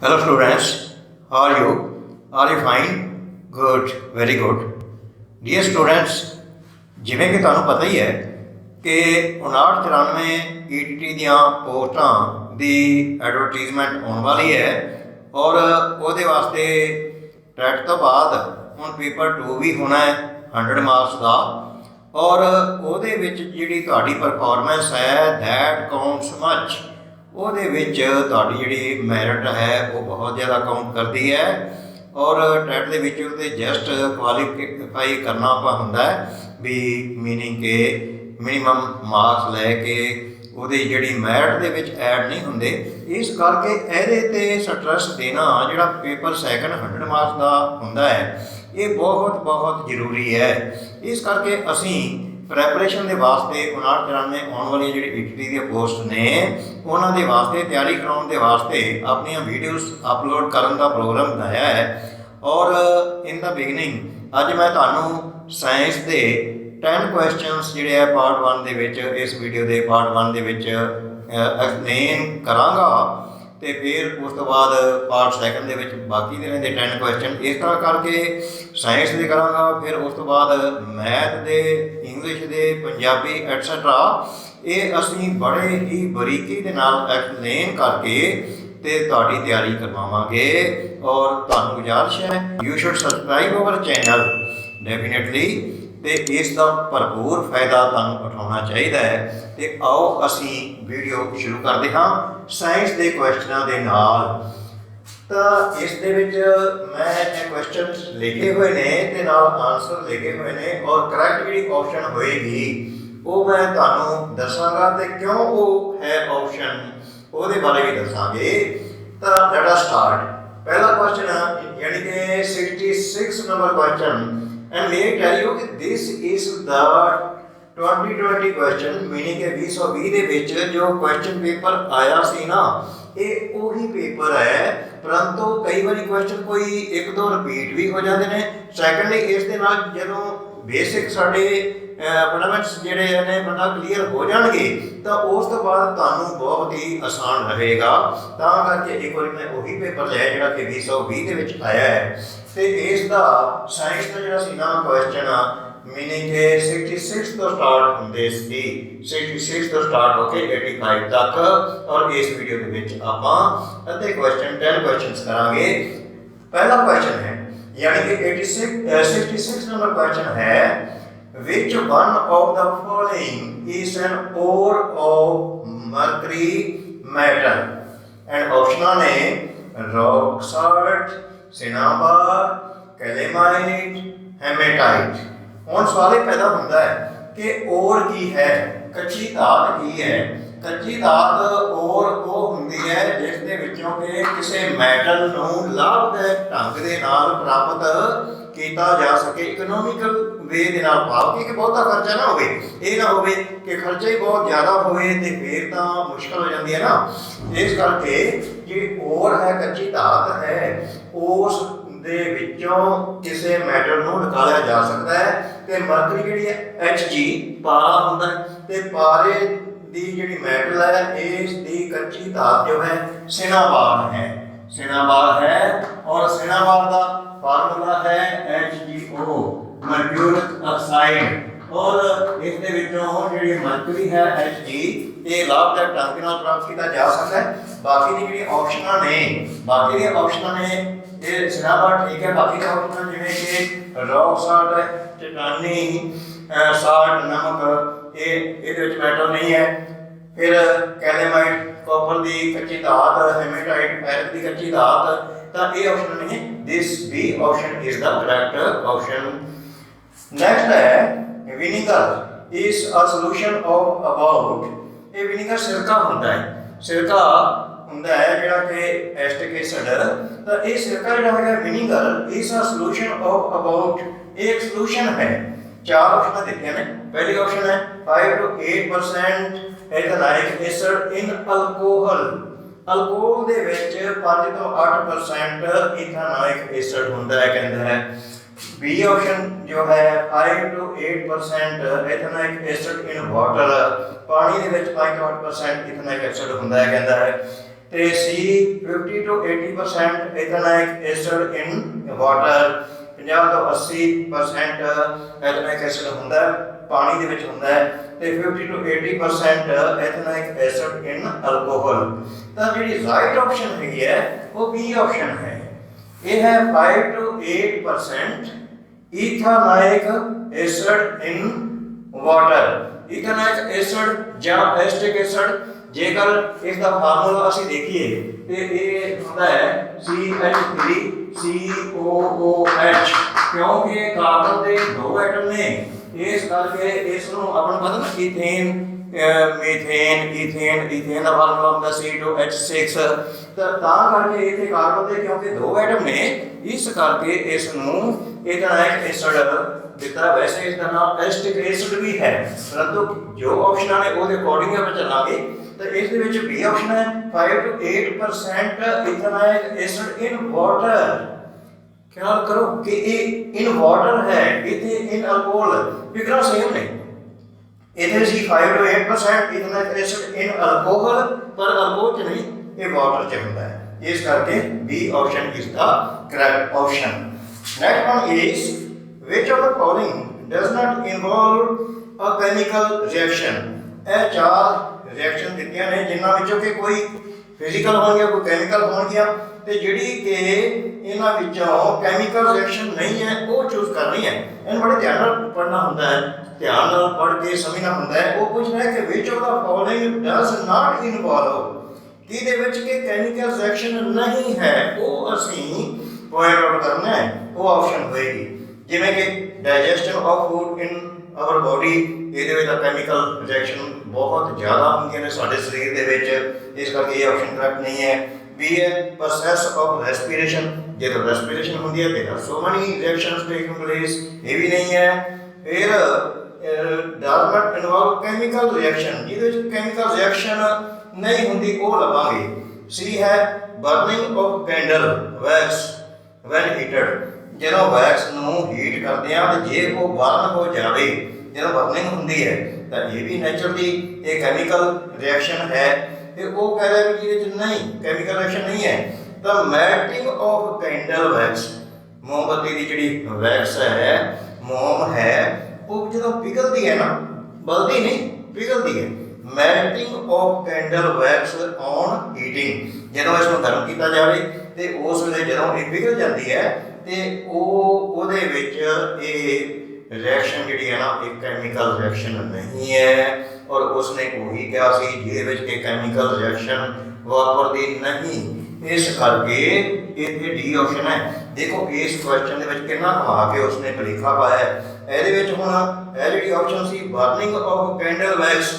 Hello students, how are you? Are you fine? Good, very good. Dear students, ਜਿਵੇਂ ਕਿ ਤੁਹਾਨੂੰ ਪਤਾ ਹੀ ਹੈ ਕਿ 59 94 ETT ਦੀਆਂ ਪੋਸਟਾਂ ਦੀ ਐਡਵਰਟੀਜ਼ਮੈਂਟ ਆਉਣ ਵਾਲੀ ਹੈ ਔਰ ਉਹਦੇ ਵਾਸਤੇ ਟੈਟ ਤੋਂ ਬਾਅਦ ਹੁਣ ਪੇਪਰ 2 ਵੀ ਹੋਣਾ ਹੈ 100 ਮਾਰਕਸ ਦਾ ਔਰ ਉਹਦੇ ਵਿੱਚ ਜਿਹੜੀ ਤੁਹਾਡੀ ਪਰਫਾਰਮੈਂਸ ਹੈ ਦੈਟ ਕਾਊਂਟਸ ਮੱਚ। ਉਹਦੇ ਵਿੱਚ ਤੁਹਾਡੀ ਜਿਹੜੀ ਮੈਰਿਟ ਹੈ ਉਹ ਬਹੁਤ ਜ਼ਿਆਦਾ ਕਾਊਂਟ ਕਰਦੀ ਹੈ ਔਰ ਟੈਟ ਦੇ ਵਿੱਚ ਉਹਦੇ ਜਸਟ ਕੁਆਲੀਫਾਈ ਕਰਨਾ ਆਪਾਂ ਹੁੰਦਾ ਵੀ ਮੀਨਿੰਗ ਕਿ ਮਿਨੀਮਮ ਮਾਰਕਸ ਲੈ ਕੇ ਉਹਦੀ ਜਿਹੜੀ ਮੈਰਿਟ ਦੇ ਵਿੱਚ ਐਡ ਨਹੀਂ ਹੁੰਦੇ। ਇਸ ਕਰਕੇ ਇਹਦੇ 'ਤੇ ਸਟਰੈਸ ਦੇਣਾ ਜਿਹੜਾ ਪੇਪਰ ਸੈਕਿੰਡ 100 ਮਾਰਕਸ ਦਾ ਹੁੰਦਾ ਹੈ ਇਹ ਬਹੁਤ ਜ਼ਰੂਰੀ ਹੈ। ਇਸ ਕਰਕੇ ਅਸੀਂ ਪ੍ਰੈਪਰੇਸ਼ਨ ਦੇ ਵਾਸਤੇ 59 94 ਆਉਣ ਵਾਲੀਆਂ ਜਿਹੜੀ ETT ਦੀਆਂ ਪੋਸਟ ਨੇ ਉਹਨਾਂ ਦੇ ਵਾਸਤੇ ਤਿਆਰੀ ਕਰਾਉਣ ਦੇ ਵਾਸਤੇ ਆਪਣੀਆਂ ਵੀਡੀਓਜ਼ ਅਪਲੋਡ ਕਰਨ ਦਾ ਪ੍ਰੋਗਰਾਮ ਬਣਾਇਆ ਹੈ ਔਰ ਇਨ ਦਾ ਬਿਗਨਿੰਗ ਅੱਜ ਮੈਂ ਤੁਹਾਨੂੰ ਸਾਇੰਸ ਦੇ 10 ਕੁਐਸਚਨਸ ਜਿਹੜੇ ਹੈ ਪਾਰਟ 1 ਦੇ ਵਿੱਚ ਇਸ ਵੀਡੀਓ ਦੇ ਪਾਰਟ 1 ਦੇ ਵਿੱਚ ਐਕਸਪਲੇਨ ਕਰਾਂਗਾ ਅਤੇ ਫਿਰ ਉਸ ਤੋਂ ਬਾਅਦ ਪਾਰਟ 2 ਦੇ ਵਿੱਚ ਬਾਕੀ ਦੇ ਰਹਿੰਦੇ 10 ਕੁਐਸਚਨ ਇਸ ਤਰ੍ਹਾਂ ਕਰਕੇ ਸਾਇੰਸ ਦੇ ਕਰਾਂਗਾ। ਫਿਰ ਉਸ ਤੋਂ ਬਾਅਦ ਮੈਥ ਦੇ, ਇੰਗਲਿਸ਼ ਦੇ, ਪੰਜਾਬੀ ਐਟਸੈਟਰਾ ਇਹ ਅਸੀਂ ਬੜੇ ਹੀ ਬਰੀਕੀ ਦੇ ਨਾਲ ਐਕਸਪਲੇਨ ਕਰਕੇ ਅਤੇ ਤੁਹਾਡੀ ਤਿਆਰੀ ਕਰਵਾਵਾਂਗੇ ਔਰ ਤੁਹਾਨੂੰ ਗੁਜ਼ਾਰਿਸ਼ ਹੈ you should subscribe our channel definitely ਅਤੇ ਇਸ ਦਾ ਭਰਪੂਰ ਫਾਇਦਾ ਤੁਹਾਨੂੰ ਉਠਾਉਣਾ ਚਾਹੀਦਾ ਹੈ। ਅਤੇ ਆਓ ਅਸੀਂ ਵੀਡੀਓ ਸ਼ੁਰੂ ਕਰਦੇ ਹਾਂ ਸਾਇੰਸ ਦੇ ਕੁਐਸਚਨਾਂ ਦੇ ਨਾਲ। ਤਾਂ ਇਸ ਦੇ ਵਿੱਚ ਮੈਂ ਇਹ ਕੁਐਸਚਨ ਲਿਖੇ ਹੋਏ ਨੇ ਅਤੇ ਨਾਲ ਆਨਸਰ ਲਿਖੇ ਹੋਏ ਨੇ ਔਰ ਕਰੈਕਟ ਜਿਹੜੀ ਆਪਸ਼ਨ ਹੋਏਗੀ ਉਹ ਮੈਂ ਤੁਹਾਨੂੰ ਦੱਸਾਂਗਾ ਅਤੇ ਕਿਉਂ ਉਹ ਹੈ ਆਪਸ਼ਨ ਉਹਦੇ ਬਾਰੇ ਵੀ ਦੱਸਾਂਗੇ। ਤਾਂ ਲੈਟ ਅਸ ਸਟਾਰਟ। ਪਹਿਲਾ ਕੁਐਸਚਨ ਯਾਨੀ ਕਿ 66 number question and may I tell you ਕਿ this is the 2020 question meaning ਕਿ 2020 ਦੇ ਵਿੱਚ ਜੋ ਕੁਐਸਚਨ ਪੇਪਰ ਆਇਆ ਸੀ ਨਾ ਇਹ ਉਹੀ ਪੇਪਰ ਹੈ ਪਰੰਤੂ ਕਈ ਵਾਰੀ ਕੁਐਸਚਨ ਕੋਈ ਇੱਕ ਦੋ ਰਿਪੀਟ ਵੀ ਹੋ ਜਾਂਦੇ ਨੇ। ਸੈਕੰਡਲੀ ਇਸ ਦੇ ਨਾਲ ਜਦੋਂ ਬੇਸਿਕ ਸਾਡੇ ਫੰਡਾਮੈਂਟਸ ਜਿਹੜੇ ਨੇ ਬੰਦਾ ਕਲੀਅਰ ਹੋ ਜਾਣਗੇ ਤਾਂ ਉਸ ਤੋਂ ਬਾਅਦ ਤੁਹਾਨੂੰ ਬਹੁਤ ਹੀ ਆਸਾਨ ਰਹੇਗਾ। ਤਾਂ ਕਰਕੇ ਇੱਕ ਵਾਰੀ ਮੈਂ ਉਹੀ ਪੇਪਰ ਲਿਆ ਜਿਹੜਾ ਕਿ 2020 ਦੇ ਵਿੱਚ ਆਇਆ ਹੈ ਅਤੇ ਇਸ ਦਾ ਸਾਇੰਸ ਦਾ ਜਿਹੜਾ ਸੀ ਨਾ ਕੁਐਸਚਨ ਆ ਮੀਨਿੰਗ ਕਿ 66 ਤੋਂ ਸਟਾਰਟ ਹੁੰਦੇ ਸੀ 66 ਤੋਂ ਸਟਾਰਟ ਹੋ ਕੇ 85 ਤੱਕ ਔਰ ਇਸ ਵੀਡੀਓ ਦੇ ਵਿੱਚ ਆਪਾਂ ਅੱਧੇ ਕੁਐਸਚਨ 10 ਕੁਐਸਚਨਸ ਕਰਾਂਗੇ। ਪਹਿਲਾ ਕੁਐਸਚਨ ਹੈ ਯਾਨੀ ਕਿ 66 ਨੰਬਰ ਕੁਐਸਚਨ ਹੈ which one of the following is an ore of mercury metal and option ਨੇ rock salt, cinnabar, calamite, hematite। ਹੁਣ ਸਵਾਲ ਇਹ ਪੈਦਾ ਹੁੰਦਾ ਹੈ ਕਿ ਓਰ ਕੀ ਹੈ, ਕੱਚੀ ਧਾਤ ਕੀ ਹੈ। ਕੱਚੀ ਧਾਤ ਓਰ ਉਹ ਹੁੰਦੀ ਹੈ ਜਿਸ ਦੇ ਵਿੱਚੋਂ ਕਿ ਕਿਸੇ ਮੈਟਲ ਨੂੰ ਲਾਭਦਾਇਕ ਢੰਗ ਦੇ ਨਾਲ ਪ੍ਰਾਪਤ ਕੀਤਾ ਜਾ ਸਕੇ ਇਕਨੋਮਿਕਲ ਵੇ ਦੇ ਨਾਲ, ਭਾਵ ਕਿ ਬਹੁਤਾ ਖਰਚਾ ਨਾ ਹੋਵੇ। ਇਹ ਨਾ ਹੋਵੇ ਕਿ ਖਰਚਾ ਹੀ ਬਹੁਤ ਜ਼ਿਆਦਾ ਹੋਵੇ ਅਤੇ ਫਿਰ ਤਾਂ ਮੁਸ਼ਕਲ ਹੋ ਜਾਂਦੀ ਹੈ ਨਾ। ਇਸ ਕਰਕੇ ਜਿਹੜੀ ਓਰ ਹੈ ਕੱਚੀ ਧਾਤ ਹੈ ਉਸ ਦੇ ਵਿੱਚੋਂ ਕਿਸੇ ਮੈਟਲ ਨੂੰ ਨਿਕਾਲਿਆ ਜਾ ਸਕਦਾ ਹੈ ਅਤੇ ਮਰਕਰੀ ਜਿਹੜੀ ਹੈ Hg ਪਾਰਾ ਹੁੰਦਾ ਹੈ ਅਤੇ ਪਾਰੇ ਦੀ ਜਿਹੜੀ ਮੈਟਲ ਹੈ ਇਸ ਦੀ ਕੱਚੀ ਧਾਤ ਜੋ ਹੈ ਸਿਨਾਬਾਰ ਹੈ ਔਰ ਸਿਨਾਬਾਰ ਦਾ ਫਾਰਮੂਲਾ ਹੈ HgO ਮਰਕਿਊਰਿਕ ਆਕਸਾਈਡ ਔਰ ਇਸ ਦੇ ਵਿੱਚੋਂ ਜਿਹੜੀ ਮਰਕਰੀ ਹੈ Hg ਇਹ ਲਾਭਦਾਇਕ ਢੰਗ ਨਾਲ ਪ੍ਰਾਪਤ ਕੀਤਾ ਜਾ ਸਕਦਾ ਹੈ। ਬਾਕੀ ਦੀ ਜਿਹੜੀ ਆਪਸ਼ਨਾਂ ਨੇ ਇਹ ਸਿਨਾਬਾਰ ਠੀਕ ਹੈ। ਬਾਕੀ ਦੇ ਆਪਸ਼ਨ ਜਿਵੇਂ ਕਿ ਰੌਕ ਸਾਲਟ ਹੈ, ਚਟਾਨੀ ਸਾਲਟ, ਨਮਕ ਇਹਦੇ ਵਿੱਚ ਮੈਟਲ ਨਹੀਂ ਹੈ। ਫਿਰ ਕੈਲੇਮਾਈਟ ਕਾਪਰ ਦੀ ਕੱਚੀ ਧਾਤ, ਹੈਮੇਟਾਈਟ ਫੈਰਸ ਦੀ ਕੱਚੀ ਧਾਤ, ਤਾਂ ਇਹ ਆਪਸ਼ਨ ਨਹੀਂ ਹੈ। This B option is the correct option. Next ਹੈ vinegar is a solution of about. ਇਹ ਵਿਨੀਗਰ ਸਿਰਕਾ ਹੁੰਦਾ ਹੈ ਜਿਹੜਾ ਕਿ ਐਸਟਿਕ ਐਸਿਡ। ਤਾਂ ਇਹ ਸਿਰਕਾ ਜਿਹੜਾ ਹੈਗਾ vinegar is a solution of about, ਇਹ ਇੱਕ ਸੋਲੂਸ਼ਨ ਹੈ। ਚਾਰ ਆਪਸ਼ਨਾਂ ਦਿੱਤੀਆਂ ਨੇ। ਪਹਿਲੀ ਆਪਸ਼ਨ ਹੈ 5 to 8% ethanoic acid in alcohol। Alcohol ਦੇ ਵਿੱਚ 5 ਤੋਂ 8% ethanoic acid ਹੁੰਦਾ ਹੈ ਕਹਿੰਦਾ ਹੈ। ਬੀ ਆਪਸ਼ਨ ਜੋ ਹੈ 5 to 8% ethanoic acid in water, ਪਾਣੀ ਦੇ ਵਿੱਚ 5 ਤੋਂ 8% ethanoic acid ਹੁੰਦਾ ਹੈ ਕਹਿੰਦਾ ਹੈ। ਤੇ C 50 to 80% ethanoic acid in water, 50 ਤੋਂ 80% ethanoic acid ਹੁੰਦਾ ਹੈ ਪਾਣੀ ਦੇ ਵਿੱਚ ਹੁੰਦਾ ਹੈ ਤੇ 50 to 80% ethanoic acid in alcohol। ਤਾਂ ਜਿਹੜੀ ਰਾਈਟ ਆਪਸ਼ਨ ਹੈਗੀ ਹੈ ਉਹ B ਆਪਸ਼ਨ ਹੈ। ਇਹ ਹੈ 5 to 8% ethanoic acid in water। ethanoic acid ਜਾਂ acetic acid ਜੇਕਰ ਇਸ ਦਾ ਫਾਰਮੂਲਾ ਅਸੀਂ ਦੇਖੀਏ ਤੇ ਇਹ ਹੁੰਦਾ ਹੈ CH3COOH, ਕਿਉਂਕਿ ਕਾਰਬਨ ਦੇ ਦੋ ਐਟਮ ਨੇ ਇਸ ਕਰਕੇ ਇਸ ਨੂੰ ਆਪਾਂ ਨੂੰ ਪਤਾ ਨਾ ਈਥੇਨ ਮੀਥੇਨ ਈਥੇਨ ਦਾ ਫਾਰਮੂਲਾ ਹੁੰਦਾ C2H6। ਤਾਂ ਕਰਕੇ ਇੱਥੇ ਕਾਰਬਨ ਦੇ ਕਿਉਂਕਿ ਦੋ ਐਟਮ ਨੇ ਇਸ ਕਰਕੇ ਇਸ ਨੂੰ ethanoic acid ਦਿੱਤਾ। ਵੈਸੇ ਇਸ ਦਾ ਨਾਮ ਐਸਿਟਿਕ ਐਸਿਡ ਵੀ ਹੈ, ਪਰੰਤੂ ਜੋ ਆਪਸ਼ਨਾਂ ਨੇ ਉਹਦੇ ਅਕੋਰਡਿੰਗ ਆਪਾਂ ਚੱਲਾਂਗੇ। ਤਾਂ ਇਸ ਦੇ ਵਿੱਚ B ਆਪਸ਼ਨ ਹੈ 5 to 8% ethanoic acid in water। ਖਿਆਲ ਕਰੋ ਕਿ ਇਹ in water ਹੈ, ਇੱਥੇ in alcohol, ਫਿਕਰਾਂ ਸੇਮ ਨੇ। ਇੱਥੇ ਸੀ 5 to 8% ethanoic acid in alcohol, ਪਰ alcohol ਚ ਨਹੀਂ, ਇਹ water ਚ ਹੁੰਦਾ ਹੈ। ਇਸ ਕਰਕੇ B option is the correct option। Next one is, which of the following does not involve a chemical reaction? ਇਹ ਚਾਰ ਰਿਐਕਸ਼ਨ ਦਿੱਤੀਆਂ ਨੇ ਜਿਨ੍ਹਾਂ ਵਿੱਚੋਂ ਕਿ ਕੋਈ ਫਿਜ਼ੀਕਲ ਹੋਣਗੀਆਂ ਕੋਈ ਕੈਮੀਕਲ ਹੋਣਗੀਆਂ ਤੇ ਜਿਹੜੀ ਕਿ ਇਹਨਾਂ ਵਿੱਚੋਂ ਕੈਮੀਕਲ ਰਿਐਕਸ਼ਨ ਨਹੀਂ ਹੈ ਉਹ ਚੂਜ਼ ਕਰਨੀ ਹੈ। ਇਹਨੂੰ ਬੜੇ ਧਿਆਨ ਨਾਲ ਪੜ੍ਹਨਾ ਹੁੰਦਾ ਹੈ, ਧਿਆਨ ਨਾਲ ਪੜ੍ਹ ਕੇ ਸਮਝਣਾ ਹੁੰਦਾ ਹੈ। ਉਹ ਪੁੱਛ ਰਿਹਾ ਕਿ which of the following does not involve, ਕਿਹਦੇ ਵਿੱਚ ਕਿ ਕੈਮੀਕਲ ਰਿਐਕਸ਼ਨ ਨਹੀਂ ਹੈ, ਉਹ ਅਸੀਂ ਪੁਆਇੰਟ ਆਊਟ ਕਰਨਾ ਹੈ। ਉਹ ਆਪਸ਼ਨ ਹੋਏਗੀ ਜਿਵੇਂ ਕਿ digestion of food in our body, ਇਹਦੇ ਵਿੱਚ ਤਾਂ ਕੈਮੀਕਲ ਰਿਐਕਸ਼ਨ ਬਹੁਤ ਜ਼ਿਆਦਾ ਹੁੰਦੀਆਂ ਨੇ ਸਾਡੇ ਸਰੀਰ ਦੇ ਵਿੱਚ, ਇਸ ਕਰਕੇ ਇਹ ਆਪਸ਼ਨ ਕਰੈਕਟ ਨਹੀਂ ਹੈ। B ਹੈ ਪ੍ਰੋਸੈਸ ਆਫ ਰੈਸਪੀਰੇਸ਼ਨ, ਜਦੋਂ ਰੈਸਪੀਰੇਸ਼ਨ ਹੁੰਦੀ ਹੈ ਤੇ so many reactions taking place, ਇਹ ਵੀ ਨਹੀਂ ਹੈ। ਫਿਰ does not involve chemical reaction, ਜਿਹਦੇ ਵਿੱਚ ਕੈਮੀਕਲ ਰਿਐਕਸ਼ਨ ਨਹੀਂ ਹੁੰਦੀ ਉਹ ਲਵਾਂਗੇ। C ਹੈ burning of candle wax when heated, ਜਦੋਂ ਵੈਕਸ ਨੂੰ ਹੀਟ ਕਰਦੇ ਆ ਤੇ ਜੇ ਉਹ ਬਰਨ ਹੋ ਜਾਵੇ, ਜਦੋਂ ਬਰਨਿੰਗ ਹੁੰਦੀ ਹੈ ਤਾਂ ਇਹ ਵੀ ਨੈਚੁਰਲੀ ਇਹ ਕੈਮੀਕਲ ਰਿਐਕਸ਼ਨ ਹੈ। ਤੇ ਉਹ ਕਹਿ ਰਿਹਾ ਵੀ ਜਿਹਦੇ ਚ ਨਹੀਂ ਕੈਮੀਕਲ ਰਿਐਕਸ਼ਨ ਨਹੀਂ ਹੈ। ਤਾਂ ਮੈਲਟਿੰਗ ਆਫ ਕੈਂਡਲ ਵੈਕਸ, ਮੋਮਬੱਤੀ ਦੀ ਜਿਹੜੀ ਵੈਕਸ ਹੈ, ਮੋਮ ਹੈ, ਉਹ ਜਦੋਂ ਪਿਘਲਦੀ ਹੈ ਨਾ, ਬਲਦੀ ਨਹੀਂ ਪਿਘਲਦੀ ਹੈ। Melting of candle wax on heating, ਜਦੋਂ ਇਸ ਨੂੰ ਗਰਮ ਕੀਤਾ ਜਾਵੇ ਤੇ ਉਸ ਵੇਲੇ ਜਦੋਂ ਇਹ ਪਿਘਲ ਜਾਂਦੀ ਹੈ ਤੇ ਉਹਦੇ ਵਿੱਚ ਇਹ ਰਿਐਕਸ਼ਨ ਜਿਹੜੀ ਹੈ ਨਾ ਇਹ ਕੈਮੀਕਲ ਰਿਐਕਸ਼ਨ ਨਹੀਂ ਹੈ। ਔਰ ਉਸਨੇ ਉਹੀ ਕਿਹਾ ਸੀ ਜਿਹਦੇ ਵਿੱਚ ਕਿ ਕੈਮੀਕਲ ਰਿਐਕਸ਼ਨ ਵਾਪਰਦੀ ਨਹੀਂ, ਇਸ ਕਰਕੇ ਇੱਥੇ ਡੀ ਆਪਸ਼ਨ ਹੈ। ਦੇਖੋ ਇਸ ਕੁਐਸਚਨ ਦੇ ਵਿੱਚ ਕਿੰਨਾ ਕਮਾ ਕੇ ਉਸਨੇ ਭੁਲੇਖਾ ਪਾਇਆ ਹੈ। ਇਹਦੇ ਵਿੱਚ ਹੁਣ ਇਹ ਜਿਹੜੀ option C burning of candle wax,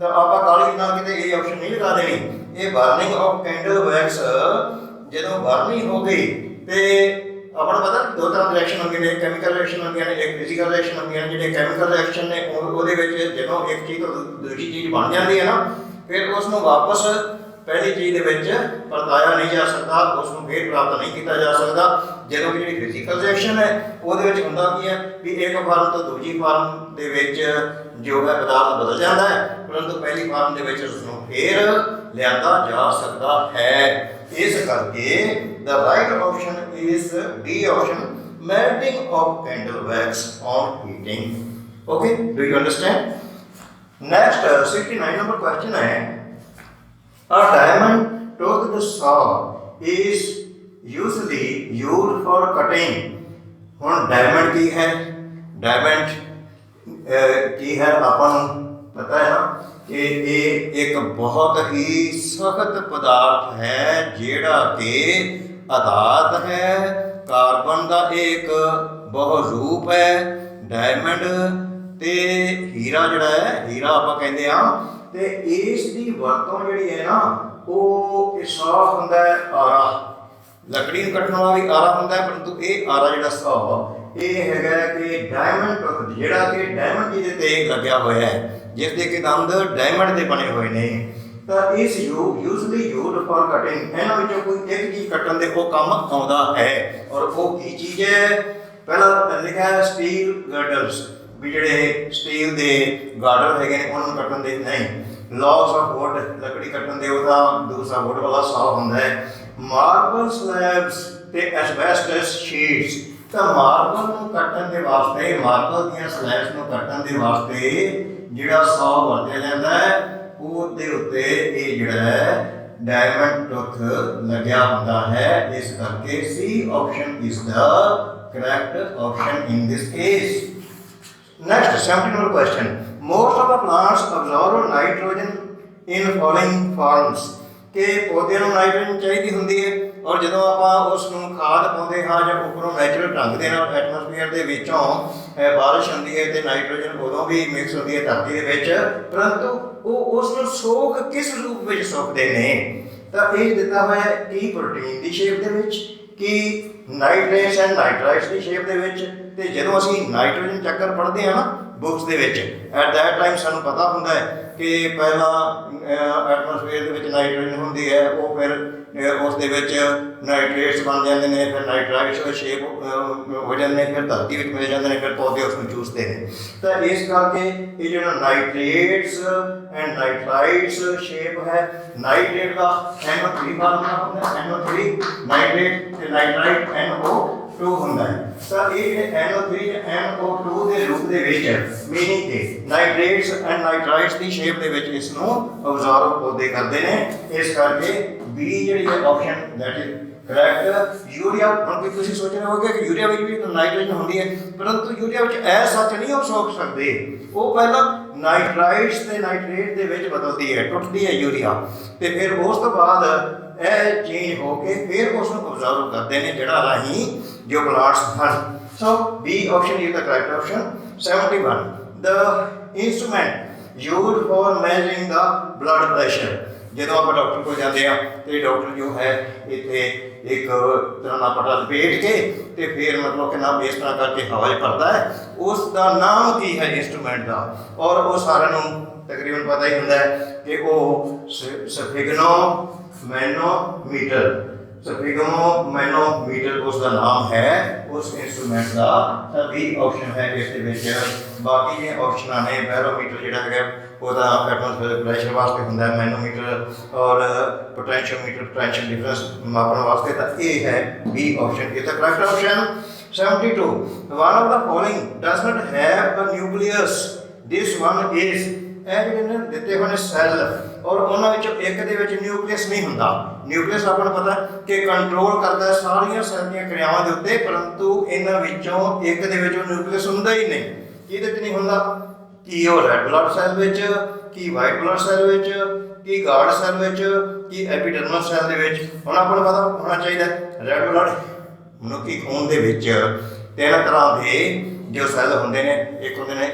ਤਾਂ ਆਪਾਂ ਕਾਲੀ ਨਾਲ ਕਿਤੇ ਇਹ ਆਪਸ਼ਨ ਨਹੀਂ ਲਗਾ ਦੇਣੀ। ਇਹ ਬਰਨਿੰਗ ਆਫ ਕੈਂਡਲ ਵੈਕਸ ਜਦੋਂ ਬਰਨਿੰਗ ਹੋ ਗਈ ਤੇ ਆਪਾਂ ਨੂੰ ਪਤਾ ਦੋ ਤਰ੍ਹਾਂ ਦੇ ਰਿਐਕਸ਼ਨ ਹੁੰਦੇ ਨੇ, ਕੈਮੀਕਲ ਰਿਐਕਸ਼ਨ ਹੁੰਦੀਆਂ ਨੇ, ਇੱਕ ਫਿਜ਼ੀਕਲ ਰਿਐਕਸ਼ਨ ਹੁੰਦੀਆਂ ਨੇ। ਜਿਹੜੇ ਕੈਮੀਕਲ ਰਿਐਕਸ਼ਨ ਨੇ ਉਹਦੇ ਵਿੱਚ ਜਦੋਂ ਇੱਕ ਚੀਜ਼ ਤੋਂ ਦੂਜੀ ਚੀਜ਼ ਬਣ ਜਾਂਦੀ ਹੈ ਨਾ, ਫਿਰ ਉਸ ਨੂੰ ਵਾਪਸ ਪਹਿਲੀ ਚੀਜ਼ ਦੇ ਵਿੱਚ ਪਰਤਾਇਆ ਨਹੀਂ ਜਾ ਸਕਦਾ, ਉਸ ਨੂੰ ਫੇਰ ਪ੍ਰਾਪਤ ਨਹੀਂ ਕੀਤਾ ਜਾ ਸਕਦਾ। ਜਦੋਂ ਕਿ ਜਿਹੜੀ ਫਿਜ਼ੀਕਲ ਰਿਐਕਸ਼ਨ ਹੈ ਉਹਦੇ ਵਿੱਚ ਹੁੰਦਾ ਕੀ ਹੈ ਵੀ ਇੱਕ ਫਾਰਮ ਤੋਂ ਦੂਜੀ ਫਾਰਮ ਦੇ ਵਿੱਚ ਜੋ ਹੈ ਪਦਾਰਥ ਬਦਲ ਜਾਂਦਾ ਹੈ, ਪਰੰਤੂ ਪਹਿਲੀ ਫਾਰਮ ਦੇ ਵਿੱਚ ਉਸ ਨੂੰ ਫੇਰ ਲਿਆਂਦਾ ਜਾ ਸਕਦਾ ਹੈ। ਇਸ ਕਰਕੇ the right option is D option, melting of candle wax on heating. Okay, do you understand? Next 69 number question है, a diamond toothed saw is usually used for cutting। ਹੁਣ diamond ਕੀ ਹੈ? diamond ਕੀ ਹੈ ਆਪਾਂ ਨੂੰ ਪਤਾ ਹੈ ਨਾ ਕਿ ਇਹ ਇੱਕ ਬਹੁਤ ਹੀ ਸਖਤ ਪਦਾਰਥ ਹੈ ਜਿਹੜਾ ਕਿ ਆਧਾਤ ਹੈ ਕਾਰਬਨ ਦਾ ਇੱਕ ਬਹੁ ਰੂਪ ਹੈ। ਡਾਇਮੰਡ ਤੇ ਹੀਰਾ ਜਿਹੜਾ ਹੈ, ਹੀਰਾ ਆਪਾਂ ਕਹਿੰਦੇ ਆ, ਤੇ ਇਸ ਦੀ ਵਰਤੋਂ ਜਿਹੜੀ ਹੈ ਨਾ ਉਹ ਸਾਫ਼ ਹੁੰਦਾ ਹੈ ਆਰਾ, ਲੱਕੜੀ ਨੂੰ ਕੱਟਣ ਵਾਲਾ ਵੀ ਆਰਾ ਹੁੰਦਾ ਹੈ, ਪਰੰਤੂ ਇਹ ਆਰਾ ਜਿਹੜਾ ਸਾਫ਼ ਇਹ ਹੈਗਾ ਕਿ ਡਾਇਮੰਡ ਜਿਹੜਾ ਕਿ ਡਾਇਮੰਡ ਜਿਹਦੇ ਤੇ ਲੱਗਿਆ ਹੋਇਆ ਹੈ, ਜਿਸ ਦੇ ਕਿ ਦੰਦ ਡਾਇਮੰਡ ਦੇ ਬਣੇ ਹੋਏ ਨੇ। ਤਾਂ ਇਸ ਯੂਜ਼ਲੀ ਯੂਜ਼ਡ ਫॉर ਕਟਿੰਗ, ਇਹਨਾਂ ਵਿੱਚੋਂ ਕੋਈ ਇੱਕ ਚੀਜ਼ ਕੱਟਣ ਦੇ ਉਹ ਕੰਮ ਆਉਂਦਾ ਹੈ। ਔਰ ਉਹ ਕੀ ਚੀਜ਼ ਹੈ? ਪਹਿਲਾਂ ਲਿਖਿਆ ਹੈ ਸਟੀਲ ਗਾਰਡਰਸ, ਵੀ ਜਿਹੜੇ ਸਟੀਲ ਦੇ ਗਾਰਡਰ ਹੈਗੇ ਨੇ ਉਹਨਾਂ ਨੂੰ ਕੱਟਣ ਦੇ ਨਹੀਂ। लॉग्स ऑफ वुड लकड़ी कट्टन दे ਉਹਦਾ दूसरा वुड वाला सॉ ਹੁੰਦਾ है। मार्बल स्लैब्स ਤੇ ਐਸਬੈਸਟਸ ਸ਼ੀਟਸ, ਤਾਂ ਮਾਰਬਲ ਨੂੰ ਕੱਟਣ ਦੇ ਵਾਸਤੇ, ਮਾਰਬਲ ਦੀਆਂ ਸਲੈਬਸ ਨੂੰ ਕੱਟਣ ਦੇ ਵਾਸਤੇ ਜਿਹੜਾ ਸੌ ਵਰਤਿਆ ਜਾਂਦਾ ਹੈ ਉਹਦੇ ਉੱਤੇ ਇਹ ਜਿਹੜਾ ਹੈ डायमंड टूथ लग्या होता है। इस करके C option is the correct option in this case. Next 17 question, most of the plants absorb nitrogen in following forms, कि पौधे ਨੂੰ ਨਾਈਟ੍ਰੋਜਨ ਚਾਹੀਦੀ ਹੁੰਦੀ ਹੈ ਔਰ ਜਦੋਂ ਆਪਾਂ ਉਸ ਨੂੰ ਖਾਦ ਪਾਉਂਦੇ ਹਾਂ ਜਾਂ ਉੱਪਰੋਂ ਨੈਚੁਰਲ ਢੰਗ ਦੇ ਨਾਲ ਐਟਮੋਸਫੀਅਰ ਦੇ ਵਿੱਚੋਂ ਬਾਰਿਸ਼ ਹੁੰਦੀ ਹੈ ਤੇ ਨਾਈਟ੍ਰੋਜਨ ਉਦੋਂ ਵੀ ਮਿਕਸ ਹੁੰਦੀ ਹੈ ਧਰਤੀ ਦੇ ਵਿੱਚ, ਪਰੰਤੂ ਉਹ ਉਸ ਨੂੰ ਸੋਖ ਕਿਸ ਰੂਪ ਵਿੱਚ ਸੋਖਦੇ ਨੇ? ਤਾਂ ਇਹ ਦਿੱਤਾ ਹੋਇਆ ਹੈ ਕਿ ਪ੍ਰੋਟੀਨ ਦੀ ਸ਼ੇਪ ਦੇ ਵਿੱਚ, ਕਿ ਨਾਈਟ੍ਰੇਟਸ ਐਂਡ ਨਾਈਟ੍ਰਾਈਟਸ ਦੀ ਸ਼ੇਪ ਦੇ ਵਿੱਚ। ਤੇ ਜਦੋਂ ਅਸੀਂ ਨਾਈਟ੍ਰੋਜਨ ਚੱਕਰ ਪੜ੍ਹਦੇ ਹਾਂ ਨਾ ਬੁੱਕਸ ਦੇ ਵਿੱਚ, ਐਟ ਦੈਟ ਟਾਈਮ ਸਾਨੂੰ ਪਤਾ ਹੁੰਦਾ ਹੈ ਕਿ ਪਹਿਲਾਂ ਐਟਮੋਸਫੇਅਰ ਦੇ ਵਿੱਚ ਨਾਈਟ੍ਰੋਜਨ ਹੁੰਦੀ ਹੈ, ਉਹ ਫਿਰ ਉਸ ਦੇ ਵਿੱਚ ਨਾਈਟ੍ਰੇਟਸ ਬਣ ਜਾਂਦੇ ਨੇ, ਫਿਰ ਨਾਈਟ੍ਰਾਈਟਸ ਸ਼ੇਪ ਹੋ ਜਾਂਦੇ ਨੇ, ਫਿਰ ਧਰਤੀ ਵਿੱਚ ਮਿਲ ਜਾਂਦੇ ਨੇ, ਫਿਰ ਪੌਦੇ ਉਸ ਨੂੰ ਚੂਸਦੇ ਨੇ। ਤਾਂ ਇਸ ਕਰਕੇ ਇਹ ਜਿਹੜਾ ਨਾਈਟ੍ਰੇਟਸ ਐਂਡ ਨਾਈਟ੍ਰਾਈਟਸ ਸ਼ੇਪ ਹੈ, ਨਾਈਟ੍ਰੇਟ ਦਾ NO3 ਫਾਰਮੂਲਾ ਹੁੰਦਾ ਹੈ, NO3 ਨਾਈਟ੍ਰੇਟ ਤੇ ਨਾਈਟ੍ਰਾਈਟ NO2 ਹੁੰਦਾ ਹੈ। ਤਾਂ ਇਹ ਜਿਹੜੇ NO3 ਤੇ NO2 ਦੇ ਰੂਪ ਦੇ ਵਿੱਚ ਮੀਨਿੰਗ ਕਿ ਨਾਈਟ੍ਰੇਟਸ ਐਂਡ ਨਾਈਟ੍ਰਾਈਟਸ ਦੀ ਸ਼ੇਪ ਦੇ ਵਿੱਚ ਇਸ ਨੂੰ ਅਬਜ਼ੌਰਬ ਪੌਦੇ ਕਰਦੇ ਨੇ। ਇਸ ਕਰਕੇ ਬੀ ਜਿਹੜੀ ਹੈ option that is correct. Urea, ਹੁਣ ਵੀ ਤੁਸੀਂ ਸੋਚ ਰਹੇ ਹੋਗੇ ਕਿ ਯੂਰੀਆ ਵਿੱਚ ਵੀ ਨਾਈਟ੍ਰੋਜਨ ਹੁੰਦੀ ਹੈ, ਪਰੰਤੂ ਯੂਰੀਆ ਵਿੱਚ ਇਹ ਸੱਚ ਨਹੀਂ ਉਹ ਸੋਖ ਸਕਦੇ, ਉਹ ਪਹਿਲਾਂ ਨਾਈਟ੍ਰਾਈਟਸ ਤੇ ਨਾਈਟ੍ਰੇਟ ਦੇ ਵਿੱਚ ਬਦਲਦੀ ਹੈ, ਟੁੱਟਦੀ ਹੈ ਯੂਰੀਆ, ਤੇ ਫਿਰ ਉਸ ਤੋਂ ਬਾਅਦ ਇਹ ਚੇਂਜ ਹੋ ਕੇ ਫਿਰ ਉਸ ਨੂੰ ਅਬਜ਼ਰਵ ਕਰਦੇ ਨੇ ਜਿਹੜਾ ਰਾਹੀਂ ਜੋ ਪਲਾਂਟਸ ਹਨ। So B option is the correct option. 71 the instrument used for measuring the blood pressure, ਜਦੋਂ ਆਪਾਂ ਡਾਕਟਰ ਕੋਲ ਜਾਂਦੇ ਹਾਂ ਤੇ ਡਾਕਟਰ ਜੋ ਹੈ ਇੱਥੇ ਇੱਕ ਤਰ੍ਹਾਂ ਦਾ ਪਟਾ ਲਪੇਟ ਕੇ ਤੇ ਫਿਰ ਮਤਲਬ ਕਿ ਨਾਮ ਇਸ ਤਰ੍ਹਾਂ ਕਰਕੇ ਹਵਾ 'ਚ ਭਰਦਾ ਹੈ, ਉਸ ਦਾ ਨਾਮ ਕੀ ਹੈ ਇੰਸਟਰੂਮੈਂਟ ਦਾ? ਔਰ ਉਹ ਸਾਰਿਆਂ ਨੂੰ ਤਕਰੀਬਨ ਪਤਾ ਹੀ ਹੁੰਦਾ ਹੈ ਕਿ ਉਹ ਸਫਿਗਨੋ ਮੈਨੋਮੀਟਰ, ਸਫਿਗਨੋ ਮੈਨੋਮੀਟਰ ਉਸ ਦਾ ਨਾਮ ਹੈ ਉਸ ਇੰਸਟਰੂਮੈਂਟ ਦਾ। ਤਾਂ ਬੀ ਆਪਸ਼ਨ ਹੈ ਇਸ ਦੇ ਵਿੱਚ। ਬਾਕੀ ਦੀਆਂ ਆਪਸ਼ਨਾਂ ਨੇ, ਬੈਰੋਮੀਟਰ ਜਿਹੜਾ ਹੈਗਾ ਉਹਦਾ ਐਟਮੋਸਫੇਅਰ ਪ੍ਰੈਸ਼ਰ ਵਾਸਤੇ ਹੁੰਦਾ ਹੈ, ਮੈਨੋਮੀਟਰ ਔਰ ਪੋਟੈਂਸ਼ੀਓਮੀਟਰ ਪੋਟੈਂਸ਼ੀਅਲ ਡਿਫਰੈਂਸ ਮਾਪਣ ਵਾਸਤੇ। ਤਾਂ ਇਹ ਹੈ B option is the correct option. 72 one of the following does not have a nucleus, this one is, ਇਹ ਜਿਹੜੇ ਨੇ ਦਿੱਤੇ ਹੋਏ ਨੇ ਸੈੱਲ ਔਰ ਉਹਨਾਂ ਵਿੱਚੋਂ ਇੱਕ ਦੇ ਵਿੱਚ ਨਿਊਕਲੀਅਸ ਨਹੀਂ ਹੁੰਦਾ। ਨਿਊਕਲੀਅਸ ਆਪਾਂ ਨੂੰ ਪਤਾ ਕਿ ਕੰਟਰੋਲ ਕਰਦਾ ਸਾਰੀਆਂ ਸੈੱਲ ਦੀਆਂ ਕਿਰਿਆਵਾਂ ਦੇ ਉੱਤੇ, ਪਰੰਤੂ ਇਹਨਾਂ ਵਿੱਚੋਂ ਇੱਕ ਦੇ ਵਿੱਚ ਨਿਊਕਲੀਅਸ ਹੁੰਦਾ ਹੀ ਨਹੀਂ। ਕਿਹਦੇ ਵਿੱਚ ਨਹੀਂ ਹੁੰਦਾ? ਕੀ ਉਹ ਰੈੱਡ ਬਲੱਡ ਸੈੱਲ ਵਿੱਚ, ਕੀ ਵਾਈਟ ਬਲੱਡ ਸੈੱਲ ਵਿੱਚ, ਕੀ ਗਾਰਡ ਸੈੱਲ ਵਿੱਚ, ਕੀ ਐਪੀਡਰਮਲ ਸੈੱਲ ਦੇ ਵਿੱਚ। ਹੁਣ ਆਪਾਂ ਨੂੰ ਪਤਾ ਹੋਣਾ ਚਾਹੀਦਾ ਰੈੱਡ ਬਲੱਡ ਮਨੁੱਖੀ ਖੂਨ ਦੇ ਵਿੱਚ 3 ਤਰ੍ਹਾਂ ਦੇ ਜੋ ਸੈੱਲ ਹੁੰਦੇ ਨੇ, ਇੱਕ ਹੁੰਦੇ ਨੇ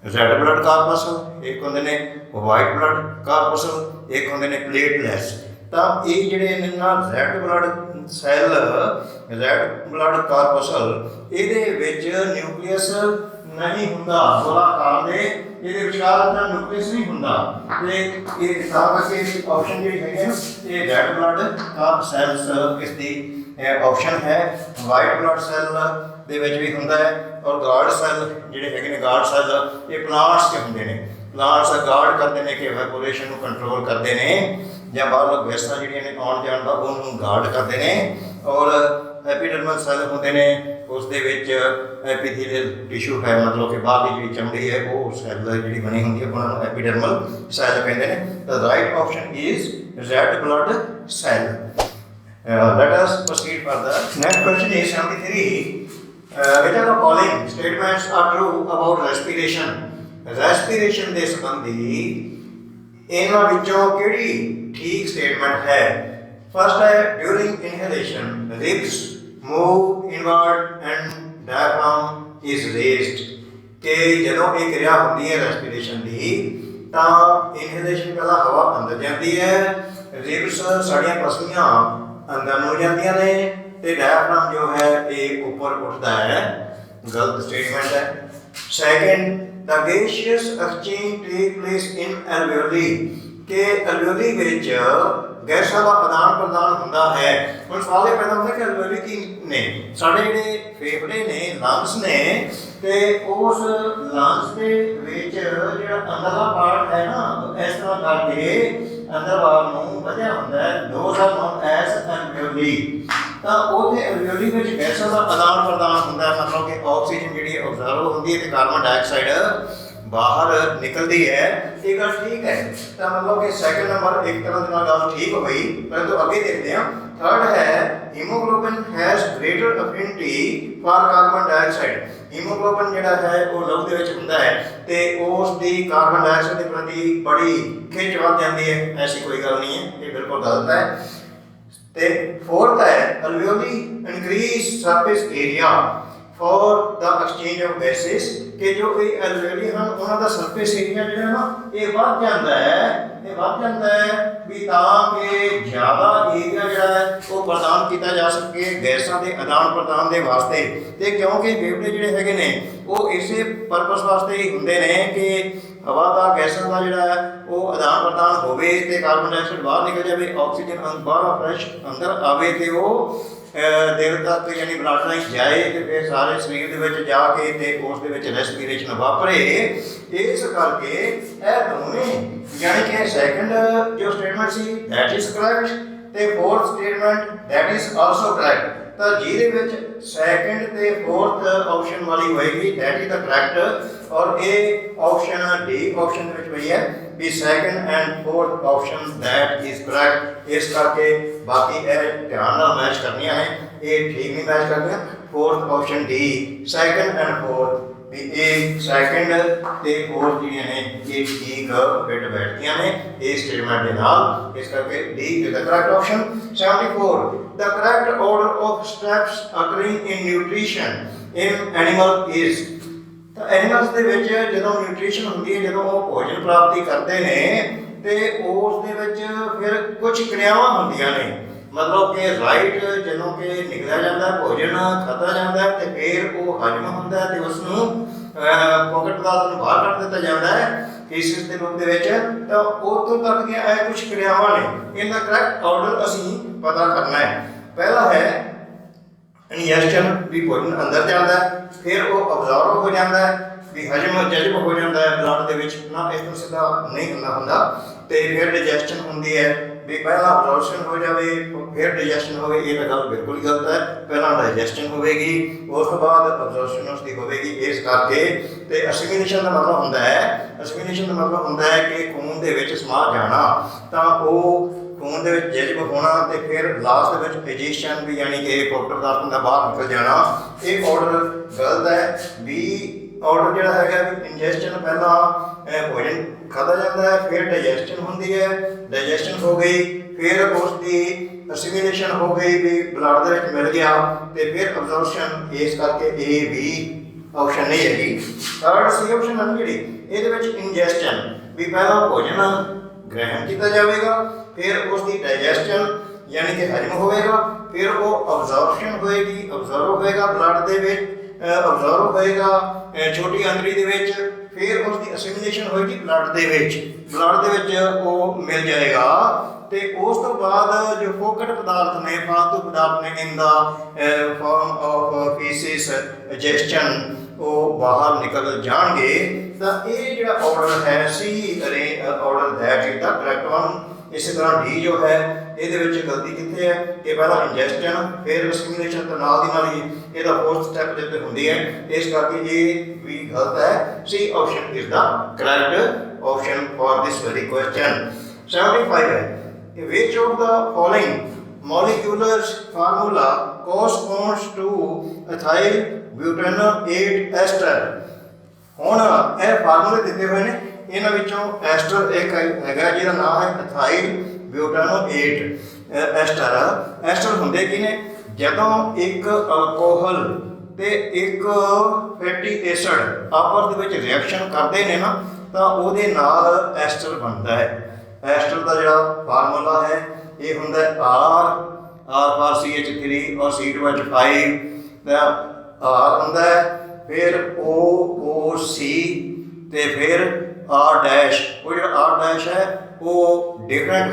ਰੈੱਡ ਬਲੱਡ ਕਾਰਪਸਲ, ਇੱਕ ਹੁੰਦੇ ਨੇ ਵਾਈਟ ਬਲੱਡ ਕਾਰਪਸਲ, ਇੱਕ ਹੁੰਦੇ ਨੇ ਪਲੇਟਲੈਟਸ। ਤਾਂ ਇਹ ਜਿਹੜੇ ਨੇ ਨਾ red blood cell, red blood corpuscle, ਇਹਦੇ ਵਿੱਚ ਨਿਊਕਲੀਅਸ ਨਹੀਂ ਹੁੰਦਾ, ਗੋਲਾਕਾਰ ਦੇ ਇਹਦੇ ਵਿਚਕਾਰ ਦਾ ਨਿਊਕਲੀਅਸ ਨਹੀਂ ਹੁੰਦਾ। ਤੇ ਇਹ ਤਾਂ ਕਰਕੇ ਆਪਸ਼ਨ ਜਿਹੜੀ ਹੈਗੀ ਨਾ ਇਹ ਰੈੱਡ ਬਲੱਡ ਕਾਰਪਸਲਸ ਇਸ ਦੀ ਆਪਸ਼ਨ ਹੈ। ਵਾਈਟ ਬਲੱਡ ਸੈੱਲ ਦੇ ਵਿੱਚ ਵੀ ਹੁੰਦਾ ਹੈ ਔਰ ਗਾਰਡ ਸੈੱਲ ਜਿਹੜੇ ਹੈਗੇ ਨੇ, ਗਾਰਡ ਸੈੱਲ ਇਹ ਪਲਾਂਟਸ 'ਚ ਹੁੰਦੇ ਨੇ। ਪਲਾਂਟਸ ਗਾਰਡ ਕਰਦੇ ਨੇ ਕਿ ਇਵੈਪੋਰੇਸ਼ਨ ਨੂੰ ਕੰਟਰੋਲ ਕਰਦੇ ਨੇ ਜਾਂ ਬਾਹਰੋਂ ਗੈਸਾਂ ਜਿਹੜੀਆਂ ਨੇ ਆਉਣ ਜਾਣ ਦਾ ਉਹਨੂੰ ਗਾਰਡ ਕਰਦੇ ਨੇ। ਔਰ ਐਪੀਡਰਮਲ ਸੈੱਲ ਹੁੰਦੇ ਨੇ, ਉਸ ਦੇ ਵਿੱਚ ਐਪੀਥੀਲੀਅਲ ਟਿਸ਼ੂ ਹੈ, ਮਤਲਬ ਕਿ ਬਾਹਰਲੀ ਜਿਹੜੀ ਚਮੜੀ ਹੈ ਉਹ ਸੈੱਲ ਜਿਹੜੀ ਬਣੀ ਹੁੰਦੀ ਹੈ ਉਹਨਾਂ ਨੂੰ ਐਪੀਡਰਮਲ ਸੈੱਲ ਕਹਿੰਦੇ ਨੇ। ਤਾਂ right option is red blood cell. Let us proceed further. Next question is 73. Which of the following statements are true about respiration? Respiration ਦੇ ਸੰਬੰਧੀ ਇਹਨਾਂ ਵਿੱਚੋਂ ਕਿਹੜੀ ਠੀਕ ਸਟੇਟਮੈਂਟ ਹੈ? ਫਸਟ ਹੈ during inhalation ribs move inward and diaphragm is raised, ਕਿ ਜਦੋਂ ਇਹ ਕਿਰਿਆ ਹੁੰਦੀ ਹੈ ਰੈਸਪੀਰੇਸ਼ਨ ਦੀ ਤਾਂ ਇਨਹੇਲੇਸ਼ਨ ਪਹਿਲਾਂ ਹਵਾ ਅੰਦਰ ਜਾਂਦੀ ਹੈ, ਰਿਬਸ ਸਾਡੀਆਂ ਪਸਲੀਆਂ ਅੰਦਰ ਨੂੰ ਜਾਂਦੀਆਂ ਨੇ ਤੇ ਡਾਇਫਰਾਮ ਜੋ ਹੈ ਇਹ ਉੱਪਰ ਉੱਠਦਾ ਹੈ। ਗਲਤ ਸਟੇਟਮੈਂਟ ਹੈ। Second, the gaseous exchange take place in alveoli, ਕਿ ਅਲਵਿਓਲੀ ਵਿੱਚ ਗੈਸਾਂ ਦਾ ਆਦਾਨ ਪ੍ਰਦਾਨ ਹੁੰਦਾ ਹੈ। ਹੁਣ ਸਵਾਲ ਇਹ ਪੈਦਾ ਹੁੰਦਾ ਕਿ ਅਲਵਿਓਲੀ ਕੀ ਨੇ? ਸਾਡੇ ਜਿਹੜੇ ਫੇਫੜੇ ਨੇ, ਲੰਗਸ ਨੇ, ਤੇ ਉਸ ਲੰਗਸ ਦੇ ਵਿੱਚ ਜਿਹੜਾ ਅੰਦਰਲਾ ਪਾਰਟ ਹੈ ਨਾ, ਇਸ ਤਰ੍ਹਾਂ ਕਰਕੇ ਅੰਦਰ ਵੱਲ ਨੂੰ ਵਧਿਆ ਹੁੰਦਾ ਹੈ। Those are known as alveoli. ਤਾਂ ਉਹਦੇ ਅਲਵਿਓਲੀ ਵਿੱਚ ਗੈਸਾਂ ਦਾ ਆਦਾਨ ਪ੍ਰਦਾਨ ਹੁੰਦਾ ਹੈ, ਮਤਲਬ ਕਿ ਆਕਸੀਜਨ ਜਿਹੜੀ ਅਬਜ਼ਰਵ ਹੁੰਦੀ ਹੈ ਤੇ ਕਾਰਬਨ ਡਾਈਆਕਸਾਈਡ ਬਾਹਰ ਨਿਕਲਦੀ ਹੈ। ਇਹ ਗੱਲ ਠੀਕ ਹੈ। ਤਾਂ ਮਤਲਬ ਕਿ ਸੈਕਿੰਡ ਨੰਬਰ ਇੱਕ ਤਰ੍ਹਾਂ ਦੇ ਨਾਲ ਗੱਲ ਠੀਕ ਹੋ ਗਈ, ਪਰੰਤੂ ਅੱਗੇ ਦੇਖਦੇ ਹਾਂ। ਥਰਡ ਹੈ haemoglobin has greater affinity for carbon dioxide. Haemoglobin ਜਿਹੜਾ ਹੈ ਉਹ ਲਹੂ ਦੇ ਵਿੱਚ ਹੁੰਦਾ ਹੈ ਤੇ ਉਸ ਦੀ ਕਾਰਬਨ ਡਾਈਆਕਸਾਈਡ ਦੇ ਪ੍ਰਤੀ ਬੜੀ ਖਿੱਚ ਵੱਧ ਜਾਂਦੀ ਹੈ। ਐਸੀ ਕੋਈ ਗੱਲ ਨਹੀਂ ਹੈ, ਇਹ ਬਿਲਕੁਲ ਗਲਤ ਹੈ। ਤੇ ਫੋਰਥ ਹੈ alveoli increase surface area for the exchange of gases, कि जो ਇਹ ਅਲਵਿਓਲੀ ਹਨ ਉਹਨਾਂ ਦਾ ਸਰਫੇਸ ਏਰੀਆ ਜਿਹੜਾ ਨਾ ਇਹ ਵੱਧ ਜਾਂਦਾ ਹੈ। ਇਹ ਵੱਧ ਜਾਂਦਾ ਹੈ ਵੀ ਤਾਂ ਕਿ ਜ਼ਿਆਦਾ ਏਰੀਆ ਜਿਹੜਾ ਹੈ ਉਹ ਪ੍ਰਦਾਨ ਕੀਤਾ ਜਾ ਸਕੇ ਗੈਸਾਂ ਦੇ ਆਦਾਨ ਪ੍ਰਦਾਨ ਦੇ ਵਾਸਤੇ। ਤੇ ਕਿਉਂਕਿ ਫੇਫੜੇ ਜਿਹੜੇ ਹੈਗੇ ਨੇ ਉਹ ਇਸੇ ਪਰਪਸ ਵਾਸਤੇ ਹੀ ਹੁੰਦੇ ਨੇ ਕਿ ਹਵਾ ਦਾ ਗੈਸਾਂ ਦਾ ਜਿਹੜਾ ਹੈ ਉਹ ਆਦਾਨ ਪ੍ਰਦਾਨ ਹੋਵੇ ਤੇ ਕਾਰਬਨ ਡਾਈਆਕਸਾਈਡ ਬਾਹਰ ਨਿਕਲ ਜਾਵੇ, ਆਕਸੀਜਨ ਬਾਹਰੋਂ ਫਰੈਸ਼ ਅੰਦਰ ਆਵੇ ਤੇ ਉਹ ਦਿਲ ਤੱਕ ਯਾਨੀ ਬਲੱਡ ਰਾਹੀਂ ਜਾਏ ਤੇ ਫਿਰ ਸਾਰੇ ਸਰੀਰ ਦੇ ਵਿੱਚ ਜਾ ਕੇ ਤੇ ਉਸ ਦੇ ਵਿੱਚ ਰੈਸਪੀਰੇਸ਼ਨ ਵਾਪਰੇ। ਇਸ ਕਰਕੇ ਇਹ ਦੋਵੇਂ ਯਾਨੀ ਕਿ ਸੈਕੰਡ ਜੋ ਸਟੇਟਮੈਂਟ ਸੀ ਦੈਟ ਇਜ਼ ਕਰੈਕਟ ਤੇ fourth statement that is also correct. ਤਾਂ ਜਿਹਦੇ ਵਿੱਚ ਸੈਕੰਡ ਤੇ ਫੋਰਥ ਆਪਸ਼ਨ ਵਾਲੀ ਹੋਏਗੀ ਦੈਟ ਇਜ਼ ਦ ਕਰੈਕਟ, ਔਰ ਇਹ ਆਪਸ਼ਨ ਡੀ ਆਪਸ਼ਨ ਦੇ ਵਿੱਚ ਪਈ ਹੈ ਵੀ second and fourth option that is correct. ਇਸ ਕਰਕੇ ਬਾਕੀ ਇਹ ਧਿਆਨ ਨਾਲ ਮੈਚ ਕਰਨੀਆਂ ਹੈ, ਇਹ ਠੀਕ ਨਹੀਂ ਮੈਚ ਕਰਨੀਆਂ। Fourth option D second and fourth ਵੀ ਇਹ ਸੈਕੰਡ ਤੇ ਫੋਰਥ ਜਿਹੜੀਆਂ ਨੇ ਇਹ ਠੀਕ ਫਿੱਟ ਬੈਠਦੀਆਂ ਨੇ ਇਸ ਸਟੇਟਮੈਂਟ ਦੇ ਨਾਲ। ਇਸ ਕਰਕੇ D is the correct option. 74 the correct order of steps occurring in nutrition in animal is. ਤਾਂ ਐਨੀਮਲਸ ਦੇ ਵਿੱਚ ਜਦੋਂ ਨਿਊਟ੍ਰੀਸ਼ਨ ਹੁੰਦੀ ਹੈ, ਜਦੋਂ ਉਹ ਭੋਜਨ ਪ੍ਰਾਪਤੀ ਕਰਦੇ ਨੇ ਤੇ ਉਸ ਦੇ ਵਿੱਚ ਫਿਰ ਕੁਝ ਕਿਰਿਆਵਾਂ ਹੁੰਦੀਆਂ ਨੇ, ਮਤਲਬ ਕਿ ਰਾਈਟ ਜਦੋਂ ਕਿ ਨਿਕਲਿਆ ਜਾਂਦਾ ਭੋਜਨ ਖਾਧਾ ਜਾਂਦਾ ਹੈ ਤੇ ਫਿਰ ਉਹ ਹਜਮ ਹੁੰਦਾ ਤੇ ਉਸ ਨੂੰ ਪੋਕਟ ਪਦਾਰਥ ਨੂੰ ਬਾਹਰ ਕੱਢ ਦਿੱਤਾ ਜਾਂਦਾ ਹੈ ਫੀਸਿਸ ਦੇ ਰੂਪ ਦੇ ਵਿੱਚ। ਤਾਂ ਉੱਥੋਂ ਤੱਕ ਦੀਆਂ ਇਹ ਕੁਝ ਕਿਰਿਆਵਾਂ ਨੇ, ਇਹਦਾ ਕਰੈਕਟ ਆਰਡਰ ਅਸੀਂ ਪਤਾ ਕਰਨਾ ਹੈ। ਪਹਿਲਾ ਹੈ ਇੰਜੈਕਸ਼ਨ, ਵੀ ਭੋਜਨ ਅੰਦਰ ਜਾਂਦਾ ਹੈ, ਫਿਰ ਉਹ ਅਬਜ਼ੌਰਬ ਹੋ ਜਾਂਦਾ ਹੈ, ਵੀ ਹਜਮ ਜਜ਼ਬ ਹੋ ਜਾਂਦਾ ਹੈ ਬਲੱਡ ਦੇ ਵਿੱਚ ਨਾ, ਇਸ ਤੋਂ ਸਿੱਧਾ ਨਹੀਂ ਹੁੰਦਾ। ਤੇ ਫਿਰ ਡਾਈਜੈਸ਼ਨ ਹੁੰਦੀ ਹੈ ਵੀ ਪਹਿਲਾਂ ਅਬਜ਼ੌਰਪਸ਼ਨ ਹੋ ਜਾਵੇ ਫਿਰ ਡਾਈਜੈਸ਼ਨ ਹੋਵੇ। ਇਹ ਤਾਂ ਗੱਲ ਬਿਲਕੁਲ ਗਲਤ ਹੈ। ਪਹਿਲਾਂ ਡਾਈਜੈਸ਼ਨ ਹੋਵੇਗੀ ਉਸ ਤੋਂ ਬਾਅਦ ਅਬਜ਼ੌਰਪਸ਼ਨ ਉਸਦੀ ਹੋਵੇਗੀ। ਇਸ ਕਰਕੇ ਤੇ ਅਸਿਮੀਲੇਸ਼ਨ ਦਾ ਮਤਲਬ ਹੁੰਦਾ ਹੈ, ਅਸਿਮੀਲੇਸ਼ਨ ਦਾ ਮਤਲਬ ਹੁੰਦਾ ਹੈ ਕਿ ਖੂਨ ਦੇ ਵਿੱਚ ਸਮਾ ਜਾਣਾ। ਤਾਂ ਉਹ ਖੂਨ ਦੇ ਵਿੱਚ ਜਜ਼ਬ ਹੋਣਾ ਤੇ ਫਿਰ ਲਾਸਟ ਦੇ ਵਿੱਚ ਡਾਈਜੈਸ਼ਨ ਵੀ ਯਾਨੀ ਕਿ ਪੋਕਟ ਪਦਾਰਥਾਂ ਦਾ ਬਾਹਰ ਨਿਕਲ ਜਾਣਾ। ਇਹ ਆਰਡਰ ਗਲਤ ਹੈ। ਵੀ ਆਰਡਰ ਜਿਹੜਾ ਹੈਗਾ ਵੀ ਇੰਜੈਸਸ਼ਨ ਪਹਿਲਾਂ ਭੋਜਨ ਖਾਧਾ ਜਾਂਦਾ ਹੈ, ਫਿਰ ਡਾਈਜੈਸ਼ਨ ਹੁੰਦੀ ਹੈ, ਡਾਈਜੈਸ਼ਨ ਹੋ ਗਈ, ਫਿਰ ਉਸ ਦੀ ਅਸਿਮੀਲੇਸ਼ਨ ਹੋ ਗਈ ਵੀ ਬਲੱਡ ਦੇ ਵਿੱਚ ਮਿਲ ਗਿਆ ਤੇ ਫਿਰ ਅਬਜ਼ੌਰਪਸ਼ਨ। ਇਸ ਕਰਕੇ ਇਹ ਵੀ ਆਪਸ਼ਨ ਨਹੀਂ ਹੈਗੀ। ਥਰਡ ਸੀ ਆਪਸ਼ਨ ਹੈ ਜਿਹੜੀ ਇਹਦੇ ਵਿੱਚ ਇੰਜੈਸਸ਼ਨ, ਵੀ ਪਹਿਲਾਂ ਭੋਜਨ ਗ੍ਰਹਿਣ ਕੀਤਾ ਜਾਵੇਗਾ, ਫਿਰ ਉਸ ਦੀ ਡਾਈਜੈਸ਼ਨ ਯਾਨੀ ਕਿ ਹਜਮ ਹੋਵੇਗਾ, ਫਿਰ ਉਹ ਅਬਜ਼ੌਰਪਸ਼ਨ ਹੋਏਗੀ, ਅਬਜ਼ਰਵ ਹੋਏਗਾ ਬਲੱਡ ਦੇ ਵਿੱਚ, ਅਬਜ਼ਰਵ ਹੋਏਗਾ ਛੋਟੀ ਅੰਤੜੀ ਦੇ ਵਿੱਚ, ਫਿਰ ਉਸ ਦੀ ਅਸਿਮੀਲੇਸ਼ਨ ਹੋਏਗੀ ਬਲੱਡ ਦੇ ਵਿੱਚ, ਬਲੱਡ ਦੇ ਵਿੱਚ ਉਹ ਮਿਲ ਜਾਏਗਾ ਤੇ ਉਸ ਤੋਂ ਬਾਅਦ ਜੋ ਫੋਕਟ ਪਦਾਰਥ ਨੇ, ਫਾਲਤੂ ਪਦਾਰਥ ਨੇ, in the form of faeces digestion ਉਹ ਬਾਹਰ ਨਿਕਲ ਜਾਣਗੇ। ਤਾਂ ਇਹ ਜਿਹੜਾ ਆਰਡਰ ਹੈ C order that is the correct one. ਇਸੇ ਤਰ੍ਹਾਂ ਡੀ ਜੋ ਹੈ ਇਹਦੇ ਵਿੱਚ ਗਲਤੀ ਕਿੱਥੇ ਹੈ ਕਿ ਪਹਿਲਾਂ ਇੰਜੈਸਸ਼ਨ ਫਿਰ ਅਸਿਮੀਲੇਸ਼ਨ ਤੇ ਨਾਲ ਦੀ ਨਾਲ ਹੀ ਇਹਦਾ ਫੋਰਥ ਸਟੈਪ ਦੇ ਉੱਤੇ ਹੁੰਦੀ ਹੈ। ਇਸ ਕਰਕੇ ਇਹ ਵੀ ਗਲਤ ਹੈ। C option is the correct option for this very question. 75 ਹੈ which of the following molecular formula corresponds to ethyl butanate ester। ਹੁਣ ਇਹ ਫਾਰਮੂਲੇ ਦਿੱਤੇ ਹੋਏ ਨੇ, ਇਹਨਾਂ ਵਿੱਚੋਂ ਐਸਟਰ ਇੱਕ ਹੈਗਾ ਜਿਹਦਾ ਨਾਮ ਹੈ ਇਥਾਈਲ ਬਿਊਟਾਨੋਏਟ ਐਸਟਰ। ਐਸਟਰ ਹੁੰਦੇ ਕੀ ਨੇ? ਜਦੋਂ ਇੱਕ ਅਲਕੋਹਲ ਤੇ ਇੱਕ ਫੈਟੀ ਐਸਿਡ ਆਪਸ ਦੇ ਵਿੱਚ ਰਿਐਕਸ਼ਨ ਕਰਦੇ ਨੇ ਨਾ ਤਾਂ ਉਹਦੇ ਨਾਲ ਐਸਟਰ ਬਣਦਾ ਹੈ। ਐਸਟਰ ਦਾ ਜਿਹੜਾ ਫਾਰਮੂਲਾ ਹੈ ਇਹ ਹੁੰਦਾ ਆਰ ਫਾਰ CH3 ਔਰ C2H5 ਦਾ ਆਰ ਹੁੰਦਾ ਹੈ, ਫਿਰ OOC ਤੇ ਫਿਰ R ਡੈਸ਼। ਉਹ ਜਿਹੜਾ R ਡੈਸ਼ ਹੈ वो डिफरेंट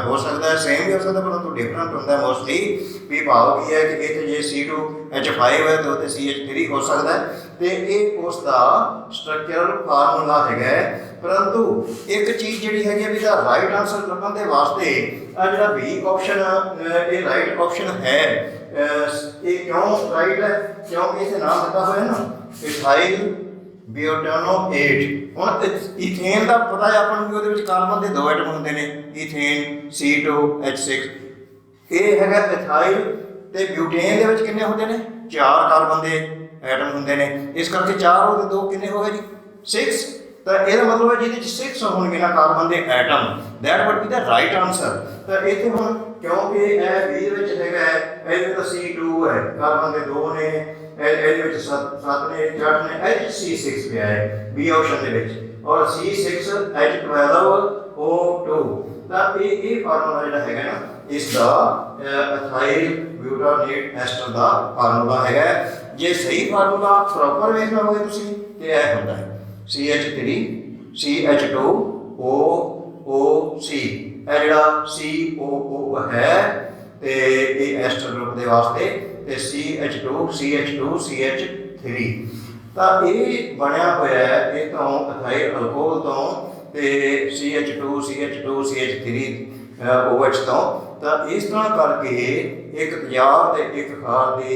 हो सकता है, सेम भी हो सकता है, परंतु डिफरेंट होता है मोस्टली। भी भाव की है कि इतने जे C2H5 है तो CH3 हो सकता है, तो ये उसका स्ट्रक्चरल फार्मूला है। परंतु एक चीज़ जी है भी राइट आंसर लभन के वास्ते जो बी ऑप्शन ये राइट ऑप्शन है। ये क्यों राइट है? क्योंकि इसे नाम दिता हुआ है ना इथाइल ब्यूटानोएट। हुण ईथेन का पता है अपन भी वो कार्बन के 2 एटम होंगे ने, ईथेन C2H6। ये है इथाइल ते ब्यूटेन दे विच किन्ने होंदे ने 4 कार्बन के एटम होंगे ने, इस करके 4 और 2 किन्ने हो गए जी 6। तो यह मतलब है जिहदे 6 होंगे ना कार्बन के atom, that would be the right answer. तो इत्थे हुण क्योंकि यह बी है C2 है, कार्बन के 2 ने, 7 ने 8 ने, C6 पे है बी ऑप्शन के, और C6H12O2। तो ये फार्मूला जो है ना इसका इथाइल ब्यूटानेट एस्टर का फार्मूला है। जे सही फार्मूला प्रॉपर वेखना हो कि यह होता है CH3 CH2OOC। यह जो COO है तो ये एस्टर ग्रुप के वास्ते, तो CH2 CH2 CH3। तो ये बनया हुआ है ये तो इथाइल अल्कोहल तो CH2 CH2 CH3 OH तो इस तरह करके एक तेजाब एक खार की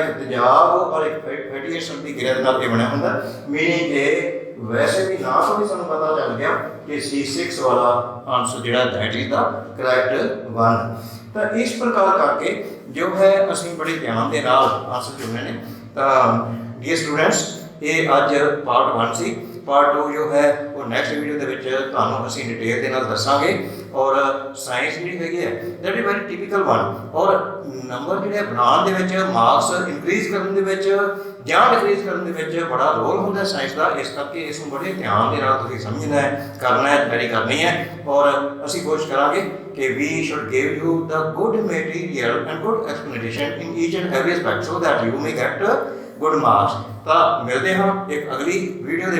एक तेजाब और एक फैटी एसिड की गिरद नाल बनया होंगे। मीनिंग के वैसे भी ना तो भी सानू पता चल गया कि C6 वाला आंसर जो that is the correct one. तो इस प्रकार करके जो है असीं बड़े ध्यान के नाल आंसर चुने ने। तो डियर स्टूडेंट्स ये अज पार्ट 1 सी। पार्ट 2 जो है वो नैक्सट वीडियो के असीं डिटेल के नाल दसांगे। और साइंस जी है that is very typical one. और नंबर जोड़े बनाने के मार्क्स इंक्रीज करने या डिक्रीज करने बड़ा रोल होंगे साइंस का। इस करके इस बड़े ध्यान के नाल समझना है, करना है, तैयारी करनी है। और असी कोशिश करांगे कि we should give you the good material and good explanation in each and every aspect so that you may get good marks. तो मिलते हैं एक अगली वीडियो के।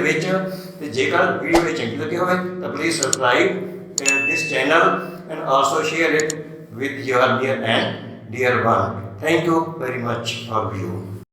जेकर वीडियो चंगी लगी हो तो please subscribe this channel and also share it with your dear and dear one. Thank you very much of you.